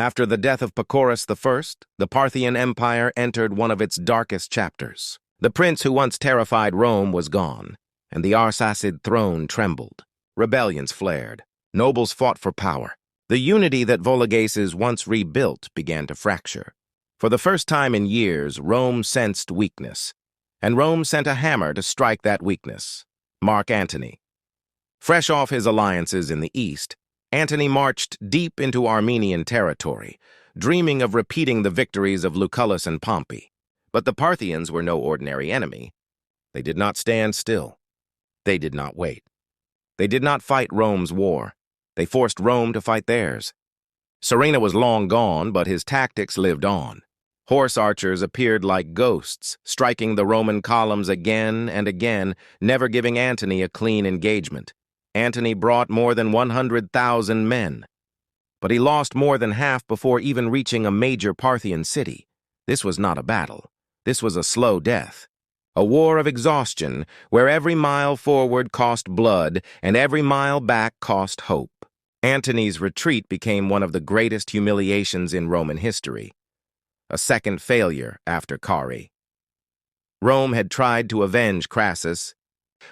After the death of Pacorus I, the Parthian Empire entered one of its darkest chapters. The prince who once terrified Rome was gone, and the Arsacid throne trembled. Rebellions flared. Nobles fought for power. The unity that Vologases once rebuilt began to fracture. For the first time in years, Rome sensed weakness, and Rome sent a hammer to strike that weakness: Mark Antony. Fresh off his alliances in the east, Antony marched deep into Armenian territory, dreaming of repeating the victories of Lucullus and Pompey. But the Parthians were no ordinary enemy. They did not stand still. They did not wait. They did not fight Rome's war. They forced Rome to fight theirs. Serena was long gone, but his tactics lived on. Horse archers appeared like ghosts, striking the Roman columns again and again, never giving Antony a clean engagement. Antony brought more than 100,000 men. But he lost more than half before even reaching a major Parthian city. This was not a battle. This was a slow death. A war of exhaustion, where every mile forward cost blood and every mile back cost hope. Antony's retreat became one of the greatest humiliations in Roman history. A second failure after Carrhae. Rome had tried to avenge Crassus,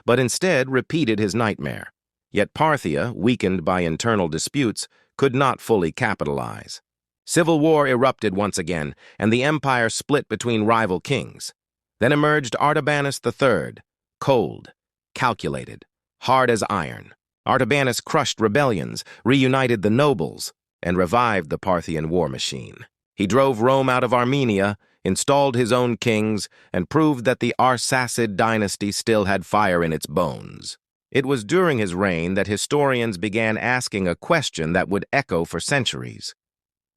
but instead repeated his nightmare. Yet Parthia, weakened by internal disputes, could not fully capitalize. Civil war erupted once again, and the empire split between rival kings. Then emerged Artabanus III, cold, calculated, hard as iron. Artabanus crushed rebellions, reunited the nobles, and revived the Parthian war machine. He drove Rome out of Armenia, installed his own kings, and proved that the Arsacid dynasty still had fire in its bones. It was during his reign that historians began asking a question that would echo for centuries.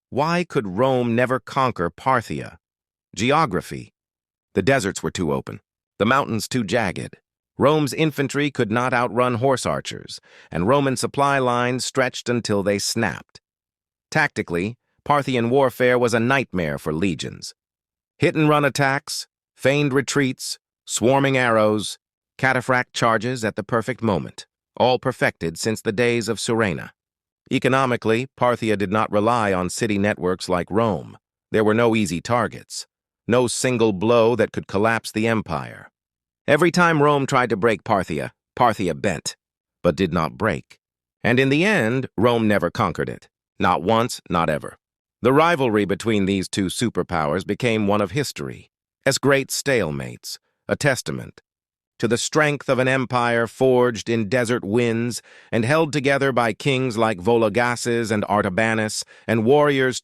Why could Rome never conquer Parthia? Geography. The deserts were too open, the mountains too jagged. Rome's infantry could not outrun horse archers, and Roman supply lines stretched until they snapped. Tactically, Parthian warfare was a nightmare for legions. Hit-and-run attacks, feigned retreats, swarming arrows, cataphract charges at the perfect moment, all perfected since the days of Serena. Economically, Parthia did not rely on city networks like Rome. There were no easy targets, no single blow that could collapse the empire. Every time Rome tried to break Parthia, Parthia bent, but did not break. And in the end, Rome never conquered it. Not once, not ever. The rivalry between these two superpowers became one of history, as great stalemates, a testament to the strength of an empire forged in desert winds and held together by kings like Vologases and Artabanus and warriors